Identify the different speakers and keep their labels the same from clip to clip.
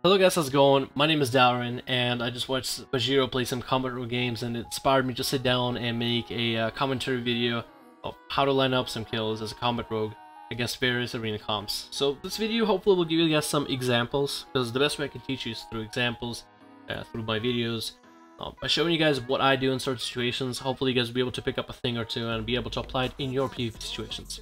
Speaker 1: Hello guys, how's it going? My name is Darren, and I just watched Bajiro play some combat rogue games, and it inspired me to sit down and make a commentary video of how to line up some kills as a combat rogue against various arena comps. So this video hopefully will give you guys some examples, because the best way I can teach you is through examples, through my videos. By showing you guys what I do in certain situations, hopefully you guys will be able to pick up a thing or two and be able to apply it in your PvP situations.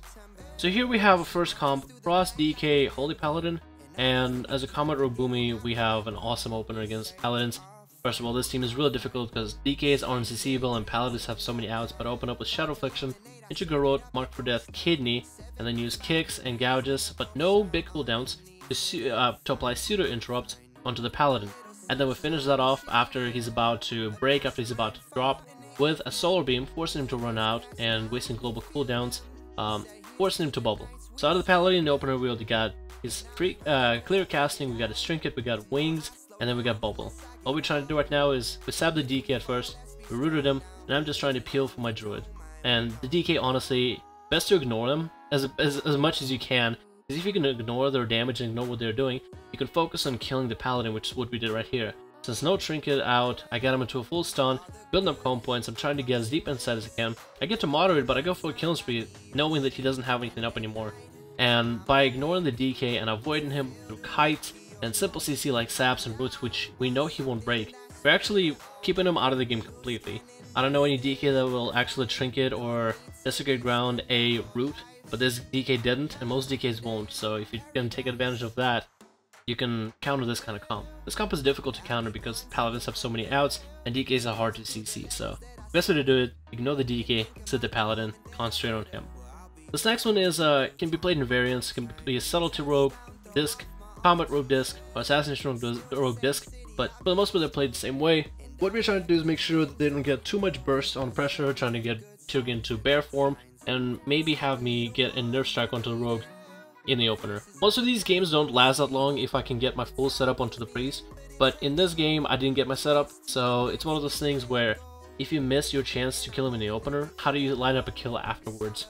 Speaker 1: So here we have a first comp, FrostDK Holy Paladin. And as a combat rogue Boomy, we have an awesome opener against Paladins. First of all, this team is really difficult because DKs aren't CCable and Paladins have so many outs, but I open up with Shadow Affliction, Integral, Mark for Death, Kidney, and then use Kicks and Gouges, but no big cooldowns to apply Pseudo Interrupt onto the Paladin. And then we finish that off after he's about to break, after he's about to drop, with a Solar Beam, forcing him to run out and wasting global cooldowns, forcing him to bubble. So out of the Paladin in the opener, we already got his clear casting, we got his trinket, we got wings, and then we got bubble. What we're trying to do right now is we stabbed the DK at first, we rooted him, and I'm just trying to peel for my druid. And the DK, honestly, best to ignore them as much as you can, because if you can ignore their damage and ignore what they're doing, you can focus on killing the Paladin, which is what we did right here. Since no trinket out, I got him into a full stun, building up comp points, I'm trying to get as deep inside as I can. I get to moderate, but I go for a killing spree, knowing that he doesn't have anything up anymore. And by ignoring the DK and avoiding him through kites and simple CC like saps and roots, which we know he won't break, we're actually keeping him out of the game completely. I don't know any DK that will actually trinket or desecrate ground a root, but this DK didn't, and most DKs won't, so if you can take advantage of that, you can counter this kind of comp. This comp is difficult to counter because Paladins have so many outs, and DKs are hard to CC, so best way to do it, ignore the DK, sit the Paladin, concentrate on him. This next one is can be played in variants, can be a Subtlety Rogue disc, Combat Rogue disc, or Assassination Rogue disc, but for the most part they're played the same way. What we're trying to do is make sure that they don't get too much burst on pressure, trying to get Tyrga into bear form, and maybe have me get a Nerf Strike onto the Rogue in the opener. Most of these games don't last that long if I can get my full setup onto the Priest, but in this game I didn't get my setup, so it's one of those things where if you miss your chance to kill him in the opener, how do you line up a kill afterwards?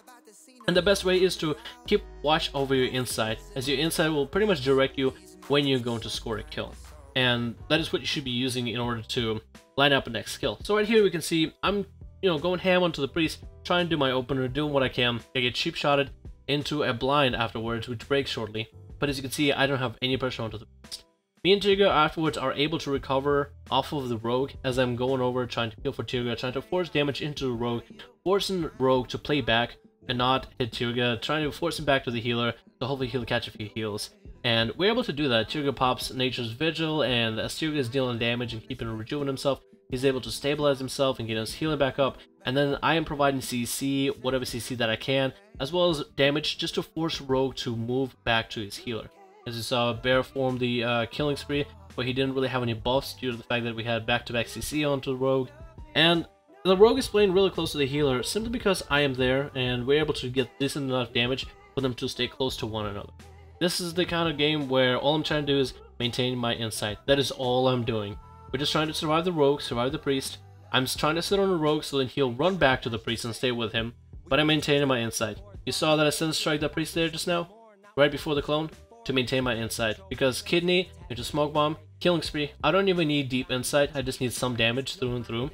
Speaker 1: And the best way is to keep watch over your insight, as your insight will pretty much direct you when you're going to score a kill. And that is what you should be using in order to line up a next kill. So right here we can see I'm going ham onto the Priest, trying to do my opener, doing what I can. I get cheap shotted into a blind afterwards, which breaks shortly. But as you can see, I don't have any pressure onto the Priest. Me and Tyrga afterwards are able to recover off of the Rogue as I'm going over trying to kill for Tyrga, trying to force damage into the Rogue, forcing Rogue to play back and not hit Tyrga, trying to force him back to the healer, so hopefully he'll catch a few heals. And we're able to do that. Tyrga pops Nature's Vigil, and as Tyrga is dealing damage and keeping rejuvenating himself, he's able to stabilize himself and get his healing back up. And then I am providing CC, whatever CC that I can, as well as damage just to force Rogue to move back to his healer. As you saw, Bear formed the killing spree, but he didn't really have any buffs due to the fact that we had back-to-back CC onto the Rogue. And the Rogue is playing really close to the healer simply because I am there and we're able to get decent enough damage for them to stay close to one another. This is the kind of game where all I'm trying to do is maintain my insight. That is all I'm doing. We're just trying to survive the Rogue, survive the Priest. I'm just trying to sit on the Rogue so that he'll run back to the Priest and stay with him, but I'm maintaining my insight. You saw that I Sin Strike that Priest there just now, right before the clone, to maintain my insight. Because Kidney into Smoke Bomb, Killing Spree, I don't even need deep insight, I just need some damage through and through.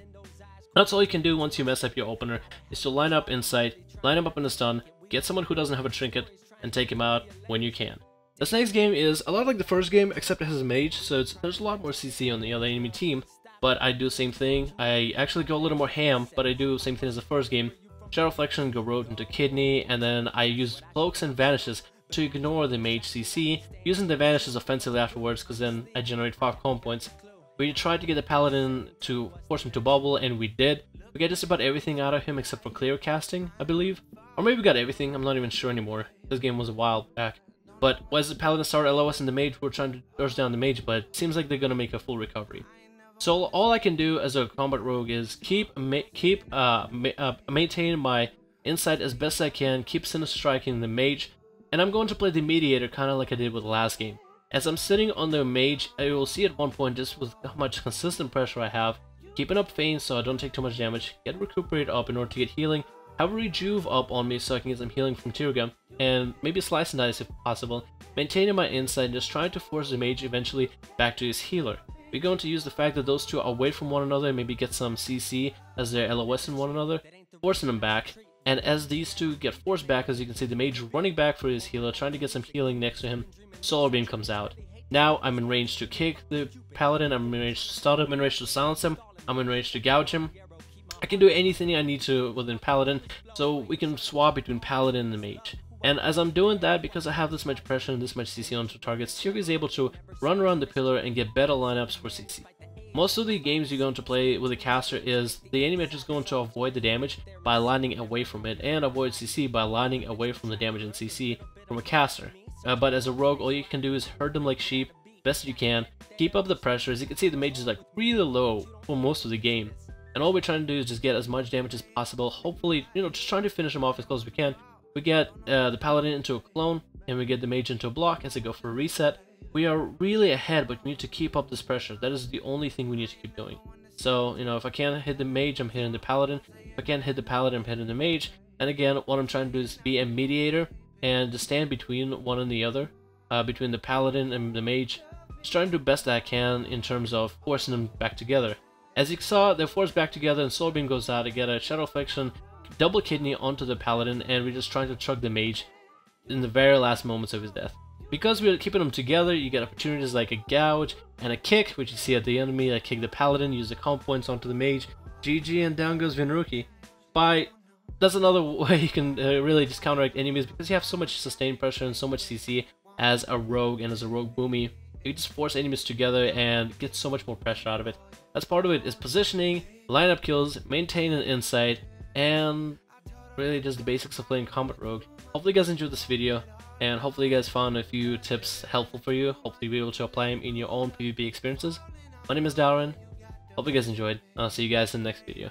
Speaker 1: That's all you can do once you mess up your opener, is to line up insight, line him up in a stun, get someone who doesn't have a trinket, and take him out when you can. This next game is a lot like the first game, except it has a mage, so there's a lot more CC on the other enemy team, but I do the same thing. I actually go a little more ham, but I do the same thing as the first game. Shadow Reflection, go road into Kidney, and then I use Cloaks and Vanishes to ignore the mage CC, using the Vanishes offensively afterwards, because then I generate 5 comp points. We tried to get the Paladin to force him to bubble, and we did. We got just about everything out of him except for clear casting, I believe. Or maybe we got everything, I'm not even sure anymore. This game was a while back. But as the Paladin started LOS and the Mage, we're trying to burst down the Mage, but it seems like they're gonna make a full recovery. So all I can do as a combat rogue is maintain my insight as best I can, keep Sinister Striking the Mage, and I'm going to play the Mediator kind of like I did with the last game. As I'm sitting on the Mage, I will see at one point just with how much consistent pressure I have, keeping up Feign so I don't take too much damage, get recuperated up in order to get healing, have a rejuve up on me so I can get some healing from Tyrga, and maybe slice and dice if possible, maintaining my insight and just trying to force the mage eventually back to his healer. We're going to use the fact that those two are away from one another and maybe get some CC as they're LOSing one another, forcing them back. And as these two get forced back, as you can see, the mage running back for his healer, trying to get some healing next to him, Solar Beam comes out. Now I'm in range to kick the paladin, I'm in range to stun him, I'm in range to silence him, I'm in range to gouge him. I can do anything I need to within paladin, so we can swap between paladin and the mage. And as I'm doing that, because I have this much pressure and this much CC onto targets, Tyrga is able to run around the pillar and get better lineups for CC. Most of the games you're going to play with a caster is the enemy is just going to avoid the damage by lining away from it, and avoid CC by lining away from the damage and CC from a caster. But as a rogue, all you can do is herd them like sheep, best you can, keep up the pressure. As you can see, the mage is like really low for most of the game. And all we're trying to do is just get as much damage as possible, hopefully, you know, just trying to finish him off as close as we can. We get the paladin into a clone, and we get the mage into a block as they go for a reset. We are really ahead, but we need to keep up this pressure. That is the only thing we need to keep doing. So, you know, if I can't hit the mage, I'm hitting the paladin. If I can't hit the paladin, I'm hitting the mage. And again, what I'm trying to do is be a mediator and to stand between one and the other, between the paladin and the mage. Just trying to do the best that I can in terms of forcing them back together. As you saw, they're forced back together and Soul Beam goes out to get a Shadow Affliction, double kidney onto the paladin, and we're just trying to chug the mage in the very last moments of his death. Because we're keeping them together, you get opportunities like a gouge and a kick, which you see at the enemy. I kick the paladin, use the comp points onto the mage, GG, and down goes Vinruki. That's another way you can really just counteract enemies, because you have so much sustained pressure and so much CC as a rogue and as a rogue boomy. You just force enemies together and get so much more pressure out of it. That's part of it, is positioning, lineup kills, maintaining insight, and really just the basics of playing combat rogue. Hopefully you guys enjoyed this video, and hopefully you guys found a few tips helpful for you. Hopefully you'll be able to apply them in your own PvP experiences. My name is Darren. Hope you guys enjoyed. I'll see you guys in the next video.